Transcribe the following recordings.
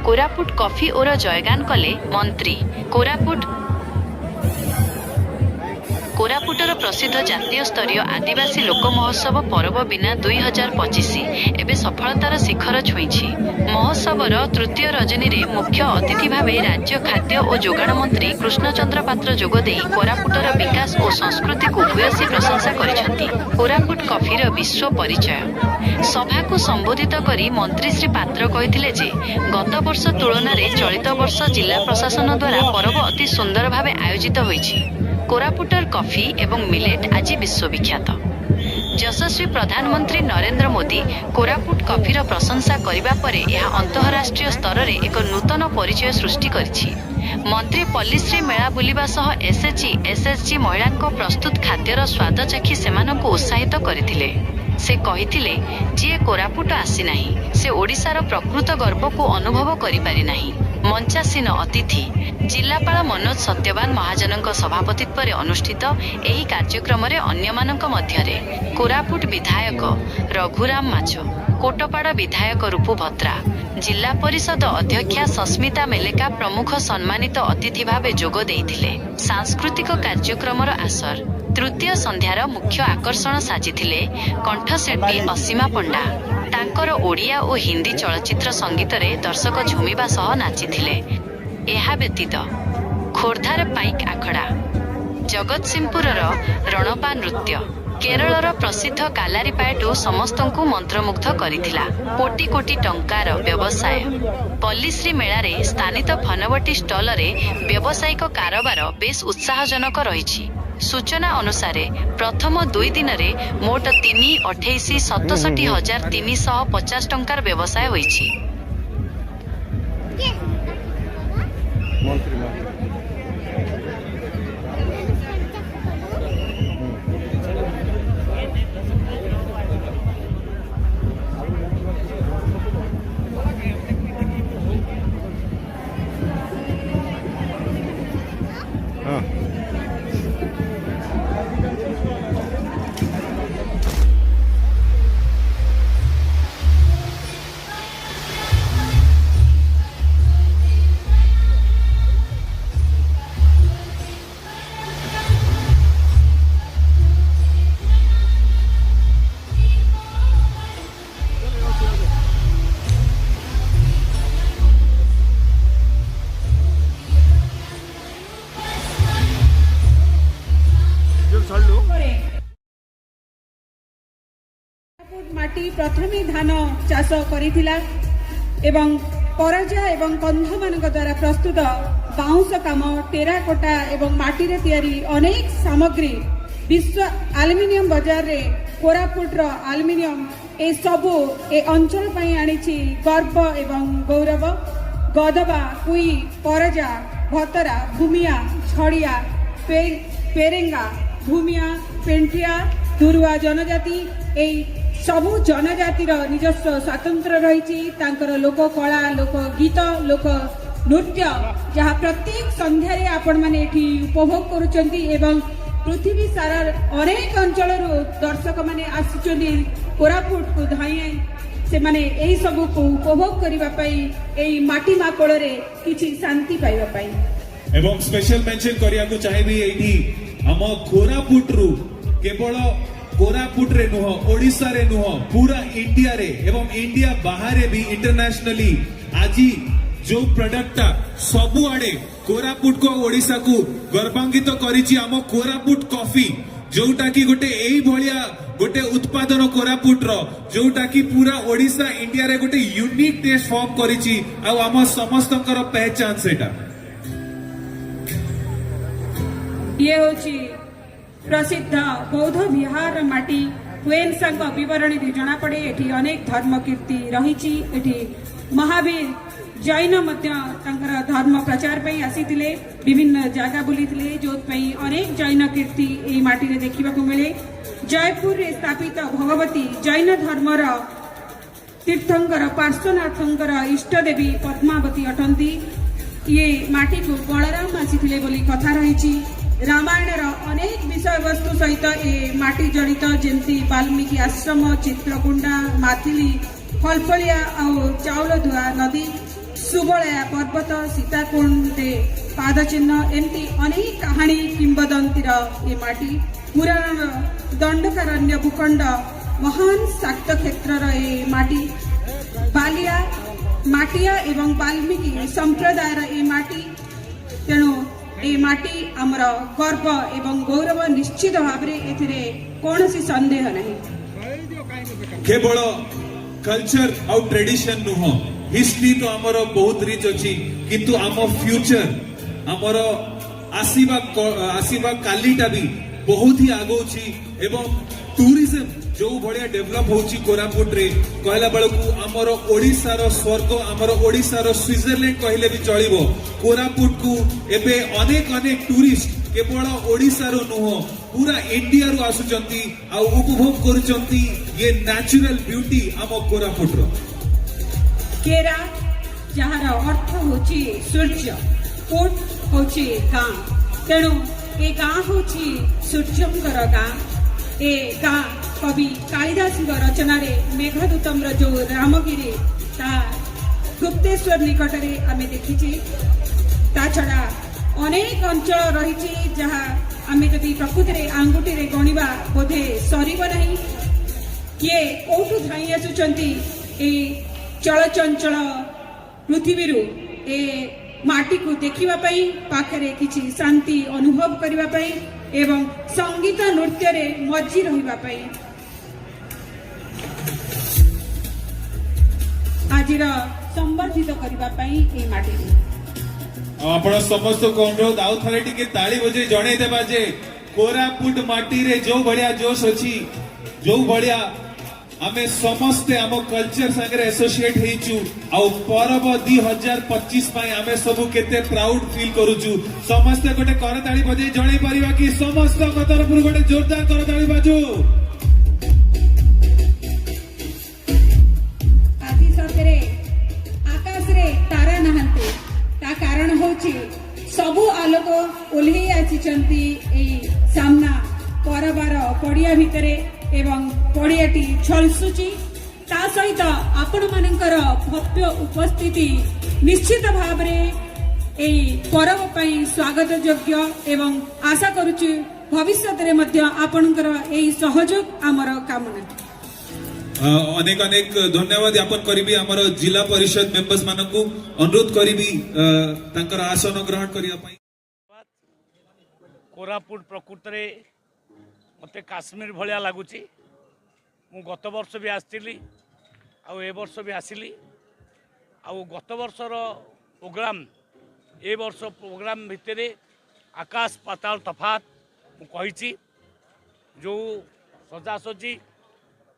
Koraput coffee ओर जयगान कले मंत्री। कोरापुटर प्रसिद्ध जातीय स्तरीय आदिवासी लोक महोत्सव पर्व बिना 2025 एवं सफलतार शिखर छुईछि। महोत्सवर तृतीय रजनी रे मुख्य अतिथि भावे राज्य खाद्य और जोगाण मंत्री कृष्णचंद्र पात्र जोगदे कोरापुटर विकास और संस्कृति को भूयसी प्रशंसा करिसेंति। कोरापुट कॉफीर विश्व परिचय सभा को संबोधित करी मंत्री श्री पात्र कहिथिले जे गत वर्ष तुलन में चलित वर्ष जिला प्रशासन द्वारा पर्व अति सुंदर भावे आयोजित होईछि। कोरापुटर कॉफी एवं मिलेट आज विश्वविख्यात। यशस्वी प्रधानमंत्री नरेंद्र मोदी कोरापुट कॉफीर प्रशंसा करिबा परे यह अंतरराष्ट्रीय स्तर में एक नूतन परिचय सृष्टि करिछि। मंत्री पल्लीश्री मेला बुलिबा सह एसएचजी एसएचजी महिला प्रस्तुत खाद्यर स्वाद चाखी सेमानंकु उत्साहित करथिले। से कहिथिले जे कोरापुट आसी नाही से ओडिशार प्रकृत गर्व को अनुभव करि पारि नाही। मंचासीन अतिथि जिलापाल मनोज सत्यवान महाजनक सभापतित्व में अनुष्ठित एही कार्यक्रम रे अन्यमानक मध्यरे कोरापुट विधायक रघुराम माछ, कोटपाड़ विधायक रूपु भद्रा, जिला परिषद अध्यक्षा सस्मिता मेलेका प्रमुख सम्मानित अतिथि भावे जोग देइथिले। सांस्कृतिक कार्यक्रमर आसर तृतीय संध्यार मुख्य आकर्षण साजिथिले कंठशिल्पी असीमा पंडा। तांकर ओडिया और हिंदी चलचित्र संगीत रे दर्शक झुमिबा सह नाचिथिले। एहा व्यतीत खोर्धार पाइक आखड़ा, जगतसिंहपुरर रणपा नृत्य, केरलर प्रसिद्ध कालारीपायटू समस्तंकु मंत्रमुग्ध करिथिला। कोटी कोटी टंकार व्यवसाय पल्लीश्री मेलारे स्थानित फनवटी स्टल रे व्यावसायिक कारोबार बेस उत्साहजनक रहिछि। सूचना अनुसार प्रथम 2 दिन में मोट 3,68,67,350 टंकार व्यवसाय होइछि। माटी प्रथमे धान चाष करिथिला एवं परजा एवं कंध मानक द्वारा प्रस्तुत बाउंस काम, टेराकोटा एवं माटी रे तैयारी अनेक सामग्री विश्व एल्युमिनियम बाजार रे कोरापुट रो एल्युमिनियम ए सबु ए अंचल पई आनिछि गर्व एवं गौरव। गदबा, कुई, परजा, भतरा, भूमिया, छड़िया, पेरेंगा, भूमिया, पेंटिया, दुरुआ जनजाति ए सबु जनजातिर निजस्व स्वतंत्र रही। लोक कला, लोक गीत, लोक नृत्य जहाँ प्रत्येक संध्यारे आपण माने एठी उपभोग करुचंती एवं पृथ्वी सारा अनेक अंचल दर्शक माने आसुचंती कोरापुट को धाई से माने एही सबु को उपभोग करिबा पई एही माटी माकोळ रे किछि शांति पाइबा पई। एवं स्पेशल मेंशन करिया को चाहेबी एठी हम कोरापुट रु केवल कोरापुट रे नुह, ओडिशा रे नुह, पूरा इंडिया रे एवं इंडिया बाहर भी इंटरनेशनली आज जो प्रोडक्टा सबु आड़े कोरापुट को ओडिशा को गर्वान्वित करिछि आम कोरापुट कॉफी, जोटा की गोटे एई भलिया गोटे उत्पादन कोरापुट रो जोटा की पूरा ओडिशा इंडिया रे गोटे यूनिक टेस्ट फॉर्म करिछि आ आम समस्तकर पहचान सेटा। ये होछि प्रसिद्ध बौद्ध विहार माटी हुएनसांग विवरणी जना पड़े। एठी अनेक धर्म कीर्ति रही। एठी महावीर जैन धर्म प्रचार पई आसीथिले, विभिन्न जगह बुलीथिले जोथपई अनेक जैन कीर्ति एही माटी रे देखिबाकू मिले। जयपुर रे स्थापित भगवती जैन धर्मर तीर्थंकर पार्श्वनाथंकर इष्ट देवी पद्मावती अटंती। ये माटी को बलराम आसीथिले बोली कथा रही। रामायण अनेक विषय वस्तु सहित ए माटी जड़ित जेमती वाल्मीकि आश्रम, चित्रकुंडा, माथिली, फलफलिया और चाउल धुआ नदी सुबलया पर्वत सीताकुंडे पादचिन्ह एमती अनेक कहानी किंबदंतीर ये माटी पुराण दंडकारण्य भूखंड महान शाक्त क्षेत्र ये माटी बालिया माटिया एवं वाल्मीकि संप्रदायर ये माटी तेणु ये माटी आमर गर्व एवं गौरव निश्चित भाव कौन संदेह नहीं। केवल कल्चर आउ ट्रेडिशन नुह हिस्ट्री तो आमर बहुत रिच अच्छी किंतु आम फ्यूचर आमर आसीबा कालीटा भी बहुत ही आगौची एवं टूरिज्म जो भाया डेभलप होची कोरापुट रे कहला बेलू आमर ओडिशार स्वर्ग आमर ओडिशार स्विट्जरलैंड कहले भी चलिबो। कोरापुट को एबे अनेक अनेक टूरिस्ट केवल ओडिशार नुह पूरा इंडिया रु आसुचंती आ उपभोग करूचंती ये नेचुरल ब्यूटी आम कोरापुट रो। केरा जहार अर्थ होची सूर्य कोट होची गाँ तेणु ए गाँ होची सूर्यंकर गाँ ए गाँ कवि कालिदास रचना मेघदूतम जो रामगिरी ता गुप्तेश्वर निकट में आम देखी ता छड़ा अनेक अंचल रही जहाँ आम जदि प्रकृति में आंगुठी रे गणिबा बोधे सरीब नहीं किए कौटू धाई आसुचंती ए चलचंचल पृथ्वी ए माटी को देखिबा पई पाखरे किछि शांति अनुभव करिबा पई एवं संगीत नृत्य रे मज्जी रहिबा पई आजिर संवर्धित करिबा पई ए माटी आपण समस्त को अनुरोध आउ थरे टिके ताली बजे जणे देबा जे कोरापुट माटी रे जो बढ़िया जोश अछि जो बढ़िया आमे समस्ते आम कल्चर संगे एसोसिएट हेचु आउ परब 2025 पाई आमे सबु केते प्राउड फील करूचु। समस्ते गोटे करताली बजे जणे परिबा कि समस्त तरफ गोटे जोरदार करताली बाजू। आदि सतरे आकाश रे तारा नहंते ता कारण होची सबु आलोक ओल्हे आछिचंती ए सामना परबार पड़िया भितरे एवं पड़ियाटी झलसुची ता सहित आपण मानकर भव्य उपस्थिति निश्चित भाव ए परब पई स्वागत योग्य एवं आशा करूछु भविष्य रे मध्य आपणकर एही सहयोग आमर कामना। अनेक अनेक धन्यवाद ज्ञापन करी आमर जिला परिषद मेंबर्स मानकू अनुरोध करी तांकर आसन ग्रहण करिया पई। कोरापुट प्रकृति मते काश्मीर भलिया लगुच मु गत वर्ष भी आसली ए वर्ष भी आसली गत वर्षर प्रोग्राम ए वर्ष प्रोग्राम भितर आकाश पाताल तफात मु कही जो सजासजी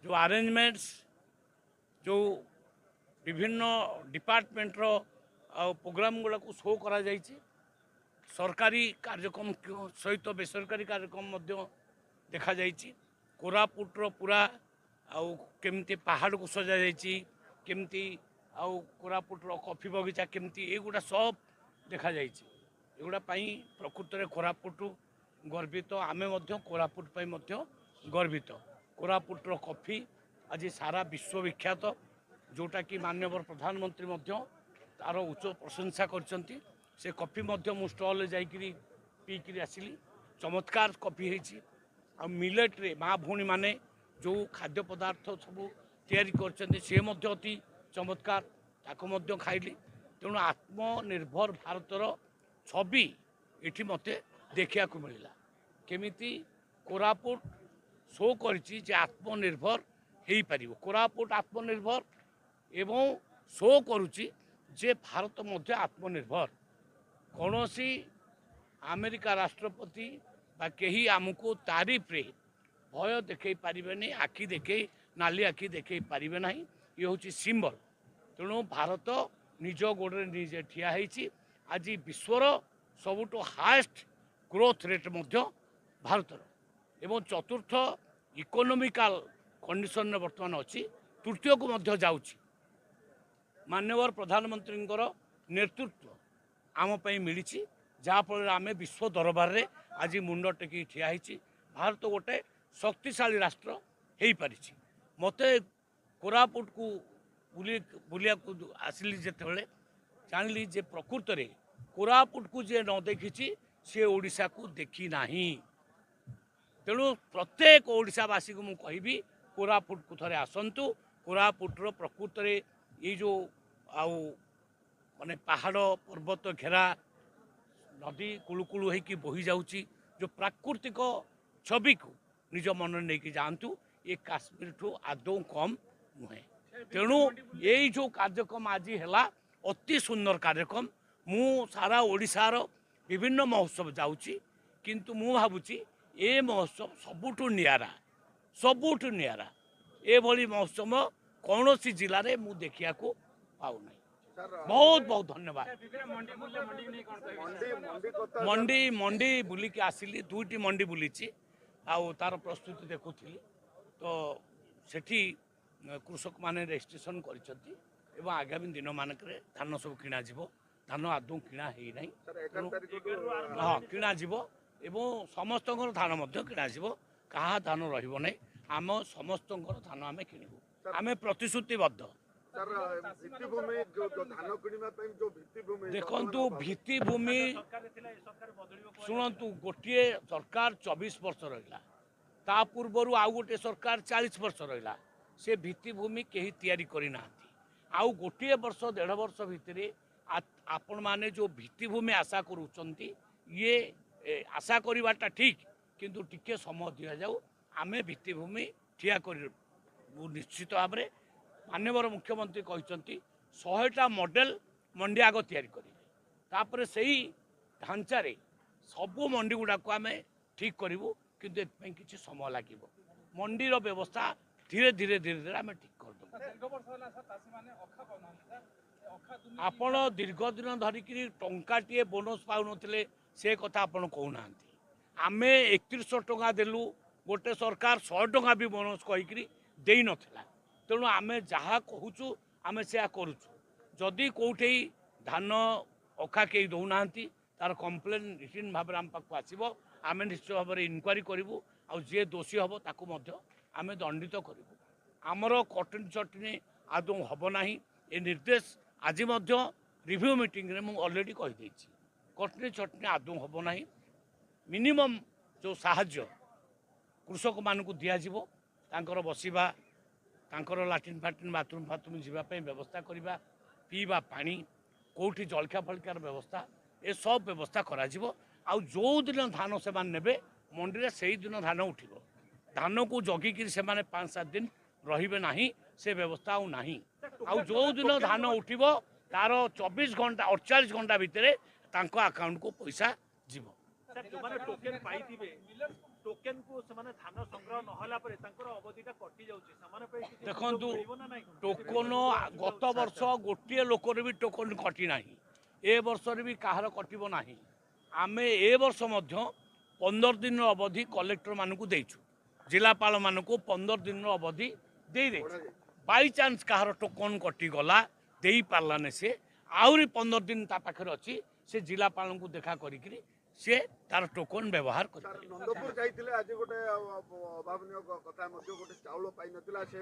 जो अरेंजमेंट्स जो विभिन्न डिपार्टमेंट रो प्रोग्राम गुड़ा को शो करा जाइछि। सरकारी कार्यक्रम सहित बेसरकारी कार्यक्रम देखा जाइछि। कोरापुट रो पूरा आउ केमती पहाड़ को सजा जाइछि केमती आउ कोरापुट रो कॉफी बगीचा केमती एगुड़ा सब देखा जाइछि। एगुड़ा पई प्रकृति रे कोरापुट गर्वित आमे मध्य कोरापुट पई मध्य गर्वित। कोरापुट रो कॉफी आज सारा विश्व विख्यात जोटा कि माननीय प्रधानमंत्री मध्य तार उच्च प्रशंसा करछंती। से कॉफी मध्य मु स्टॉल जाइकरी पीकरी आसिली चमत्कार कॉफी हेछि। आ मिलेट रे माँ भूणी माने जो खाद्य पदार्थ सब तैयारी करछंती से मध्य अति चमत्कार ताको मध्य खाइली। तेणु आत्मनिर्भर भारतर छवि एठी मते देखिया को मिलला केमिति कोरापुट शो करछि जे आत्मनिर्भर हेई परिबो। कोरापुट आत्मनिर्भर एवं शो करुछि जे भारत मध्य आत्मनिर्भर। कौनसी अमेरिका राष्ट्रपति बा कहीं आमको तारीफ रे भय देखे पारे आखि देखे नाली आखि देखे पारे ना ये हूँ सिंबल। तेणु भारत निज गोड़े निजे ठिया होइछि। आज विश्वर सबुठु हाएस्ट ग्रोथ रेट मध्य भारतर एवं चतुर्थ इकोनोमिकल कंडीशन रे वर्तमान अच्छी तृतीय को मध्य जाउछि। माननीय प्रधानमंत्री नेतृत्व आम पई मिली जहाँफल आम विश्व दरबार रे आज मुंड टेकी ठिया होइछि। भारत गोटे शक्तिशाली राष्ट्र हो पारि। मते कोरापुट को बुलिया को आसिली जेतेबेले ଜାଣିଲି ଯେ ପ୍ରକୃତରେ କୋରାପୁଟକୁ ଯିଏ ନ ଦେଖିଛି ସେ ଓଡ଼ିଶାକୁ ଦେଖି ନାହିଁ। ତେଣୁ ପ୍ରତ୍ୟେକ ଓଡ଼ିଶାବାସୀକୁ ମୁଁ କହିବି କୋରାପୁଟକୁ ଥରେ ଆସନ୍ତୁ। କୋରାପୁଟର ପ୍ରକୃତରେ ଏଇ ଯେଉଁ ଆଉ ମାନେ ପାହାଡ଼ ପର୍ବତ ଘେରା ନଦୀ କୁଳୁକୁଳୁ ହେଇକି ବୋହି ଯାଉଛି ଯେଉଁ ପ୍ରାକୃତିକ ଛବିକୁ ନିଜ ମନରେ ନେଇକି ଯାଆନ୍ତୁ। ଏ କାଶ୍ମୀରଠୁ ଆଦୌ କମ୍ ନୁହେଁ। ତେଣୁ ଏଇ ଯେଉଁ କାର୍ଯ୍ୟକ୍ରମ ଆଜି ହେଲା ଅତି ସୁନ୍ଦର କାର୍ଯ୍ୟକ୍ରମ। ମୁଁ ସାରା ଓଡ଼ିଶାର ବିଭିନ୍ନ ମହୋତ୍ସବ ଯାଉଛି, କିନ୍ତୁ ମୁଁ ଭାବୁଛି ଏ ମହୋତ୍ସବ ସବୁଠୁ ନିଆରା। ଏଭଳି ମହୋତ୍ସବ କୌଣସି ଜିଲ୍ଲାରେ ମୁଁ ଦେଖିବାକୁ ପାଉନାହିଁ। ବହୁତ ବହୁତ ଧନ୍ୟବାଦ। ମଣ୍ଡି ବୁଲିକି ଆସିଲି, 2ଟି ମଣ୍ଡି ବୁଲିଛି ଆଉ ତାର ପ୍ରସ୍ତୁତି ଦେଖୁଥିଲି। ତ ସେଠି କୃଷକମାନେ ରେଜିଷ୍ଟ୍ରେସନ କରିଛନ୍ତି ଏବଂ ଆଗାମୀ ଦିନମାନଙ୍କରେ ଧାନ ସବୁ କିଣାଯିବ। ଧାନ ଆଦୌ କିଣା ହେଇନାହିଁ, ହଁ କିଣାଯିବ ଏବଂ ସମସ୍ତଙ୍କର ଧାନ ମଧ୍ୟ କିଣାଯିବ। କାହା ଧାନ ରହିବ ନାହିଁ। ଆମ ସମସ୍ତଙ୍କର ଧାନ ଆମେ କିଣିବୁ। ଆମେ ପ୍ରତିଶ୍ରୁତିବଦ୍ଧ। ଦେଖନ୍ତୁ ଭିତ୍ତିଭୂମି ଶୁଣନ୍ତୁ, ଗୋଟିଏ ସରକାର 24 ବର୍ଷ ରହିଲା, ତା ପୂର୍ବରୁ ଆଉ ଗୋଟିଏ ସରକାର 40 ବର୍ଷ ରହିଲା। ସେ ଭିତ୍ତିଭୂମି କେହି ତିଆରି କରିନାହାନ୍ତି। ଆଉ ଗୋଟିଏ ବର୍ଷ 1.5 ବର୍ଷ ଭିତରେ ଆପଣମାନେ ଯେଉଁ ଭିତ୍ତିଭୂମି ଆଶା କରୁଛନ୍ତି, ଇଏ ଆଶା କରିବାଟା ଠିକ୍, କିନ୍ତୁ ଟିକେ ସମୟ ଦିଆଯାଉ। ଆମେ ଭିତ୍ତିଭୂମି ଠିଆ କରିବୁ ନିଶ୍ଚିତ ଭାବରେ। ମାନ୍ୟବର ମୁଖ୍ୟମନ୍ତ୍ରୀ କହିଛନ୍ତି 100ଟା ମଡେଲ ମଣ୍ଡି ଆଗ ତିଆରି କରିବେ, ତାପରେ ସେଇ ଢାଞ୍ଚାରେ ସବୁ ମଣ୍ଡି ଗୁଡ଼ାକୁ ଆମେ ଠିକ୍ କରିବୁ। କିନ୍ତୁ ଏଥିପାଇଁ କିଛି ସମୟ ଲାଗିବ। ମଣ୍ଡିର ବ୍ୟବସ୍ଥା ଧୀରେ ଧୀରେ ଆମେ ଠିକ୍ କରିଦେବୁ। ଆପଣ ଦୀର୍ଘ ଦିନ ଧରିକିରି ଟଙ୍କାଟିଏ ବୋନସ୍ ପାଉନଥିଲେ, ସେ କଥା ଆପଣ କହୁନାହାନ୍ତି। ଆମେ 3100 ଟଙ୍କା ଦେଲୁ, ଗୋଟେ ସରକାର 100 ଟଙ୍କା ବି ବୋନସ୍ କହିକିରି ଦେଇନଥିଲା। ତେଣୁ ଆମେ ଯାହା କହୁଛୁ ଆମେ ସେୟା କରୁଛୁ। ଯଦି କେଉଁଠି ଧାନ ଅଖା କେହି ଦେଉନାହାନ୍ତି, ତାର କମ୍ପ୍ଲେନ୍ ରିଟିନ୍ ଭାବରେ ଆମ ପାଖକୁ ଆସିବ। ଆମେ ନିଶ୍ଚିତ ଭାବରେ ଇନକ୍ୱାରି କରିବୁ ଆଉ ଯିଏ ଦୋଷୀ ହେବ ତାକୁ ମଧ୍ୟ ଆମେ ଦଣ୍ଡିତ କରିବୁ। ଆମର କଟନୀ ଚଟନୀ ଆଦୌ ହେବ ନାହିଁ। ଏ ନିର୍ଦ୍ଦେଶ ଆଜି ମଧ୍ୟ ରିଭ୍ୟୁ ମିଟିଂରେ ମୁଁ ଅଲରେଡ଼ି କହିଦେଇଛି। କଟନୀ ଚଟନୀ ଆଦୌ ହେବ ନାହିଁ। ମିନିମମ୍ ଯେଉଁ ସାହାଯ୍ୟ କୃଷକମାନଙ୍କୁ ଦିଆଯିବ, ତାଙ୍କର ବସିବା, ତାଙ୍କର ଲାଟ୍ରିନ୍ ଫାଟ୍ରିନ୍ ବାଥରୁମ୍ ଯିବା ପାଇଁ ବ୍ୟବସ୍ଥା କରିବା, ପିଇବା ପାଣି, କେଉଁଠି ଜଳଖିଆ ଫଳଖିଆର ବ୍ୟବସ୍ଥା, ଏସବୁ ବ୍ୟବସ୍ଥା କରାଯିବ। ଆଉ ଯେଉଁଦିନ ଧାନ ସେମାନେ ନେବେ ମଣ୍ଡିରେ ସେଇଦିନ ଧାନ ଉଠିବ। ଧାନକୁ ଜଗିକିରି ସେମାନେ 5-7 ଦିନ ରହିବେ ନାହିଁ, ସେ ବ୍ୟବସ୍ଥା ଆଉ ନାହିଁ। ଆଉ ଯେଉଁଦିନ ଧାନ ଉଠିବ ତାର 24 ଘଣ୍ଟା 48 ଘଣ୍ଟା ଭିତରେ ତାଙ୍କ ଆକାଉଣ୍ଟକୁ ପଇସା ଯିବ। ଦେଖନ୍ତୁ ଟୋକନ ଗତ ବର୍ଷ ଗୋଟିଏ ଲୋକର ବି ଟୋକନ କଟି ନାହିଁ, ଏ ବର୍ଷରେ ବି କାହାର କଟିବ ନାହିଁ। ଆମେ ଏ ବର୍ଷ ମଧ୍ୟ 15 ଦିନର ଅବଧି କଲେକ୍ଟର ମାନଙ୍କୁ ଦେଇଛୁ, ଜିଲ୍ଲାପାଳ ମାନଙ୍କୁ 15 ଦିନର ଅବଧି ଦେଇଛୁ। ବାଇଚାନ୍ସ କାହାର ଟୋକନ କଟିଗଲା, ଦେଇପାରିଲାନି, ସେ ଆହୁରି 15 ଦିନ ତା ପାଖରେ ଅଛି। ସେ ଜିଲ୍ଲାପାଳଙ୍କୁ ଦେଖା କରିକିରି ସେ ତାର ଟୋକନ ବ୍ୟବହାର କରିବେ। ନନ୍ଦପୁର ଯାଇଥିଲେ ଆଜି ଗୋଟେ ଅଭାବନୀୟ କଥା ମଧ୍ୟ, ଗୋଟେ ଚାଉଳ ପାଇନଥିଲା, ସେ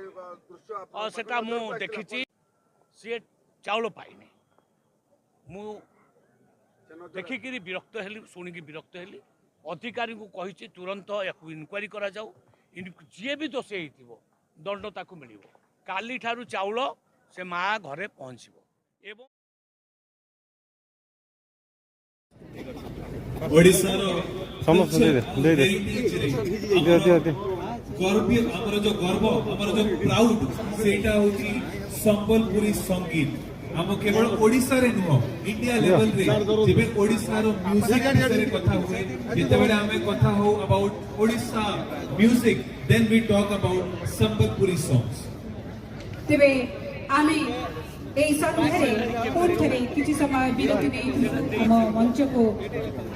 ଦୃଶ୍ୟ ସେଟା ମୁଁ ଦେଖିଛି। ସିଏ ଚାଉଳ ପାଇନି, ମୁଁ ଦେଖିକିରି ବିରକ୍ତ ହେଲି, ଶୁଣିକି ବିରକ୍ତ ହେଲି। ଅଧିକାରୀଙ୍କୁ କହିଛି ତୁରନ୍ତ ୟାକୁ ଇନକ୍ୱାରି କରାଯାଉ। ଯିଏ ବି ଦୋଷୀ ହେଇଥିବ ଦଣ୍ଡ ତାକୁ ମିଳିବ। କାଲିଠାରୁ ଚାଉଳ ସେ ମା ଘରେ ପହଞ୍ଚିବ। ଏବଂ ଓଡ଼ିଶାର ସମସ୍ତ ଆମର ଯୋଉ ଗର୍ବ, ଆମର ଯୋଉ ପ୍ରାଉଡ, ସେଇଟା ହଉଛି ସମ୍ବଲପୁରୀ ସଙ୍ଗୀତ। ଆମ କେବଳ ଓଡ଼ିଶାରେ ନୁହଁ, ଇଣ୍ଡିଆ ଲେଭେଲରେ ଯେବେ ଓଡ଼ିଶାର ମ୍ୟୁଜିକ ବିଷୟରେ କଥା ହୁଏ, ଯେତେବେଳେ ଆମେ କଥା ହଉ about Odisha music, then we talk about Sambalpuri songs. ତେବେ ଆମେ এই সন্ধ্যাରେ ପୁଣି ଥରେ କିଛି ସମୟ ବିରତି ନେଇ ଆମ ମଞ୍ଚକୁ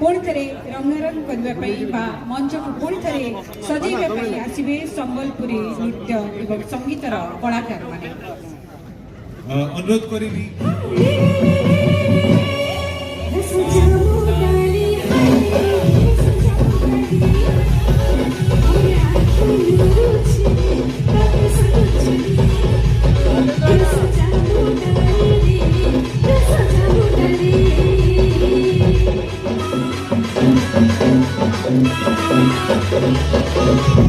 ପୁଣି ଥରେ ରଙ୍ଗାରଙ୍ଗ କରିବା ପାଇଁ ବା ମଞ୍ଚକୁ ପୁଣି ଥରେ ସଜେଇବା ପାଇଁ ଆସିବେ ସମ୍ବଲପୁରୀ ନୃତ୍ୟ ଏବଂ ସଙ୍ଗୀତର କଳାକାରମାନେ। ଅନୁରୋଧ କରିବି Yes, Thank you.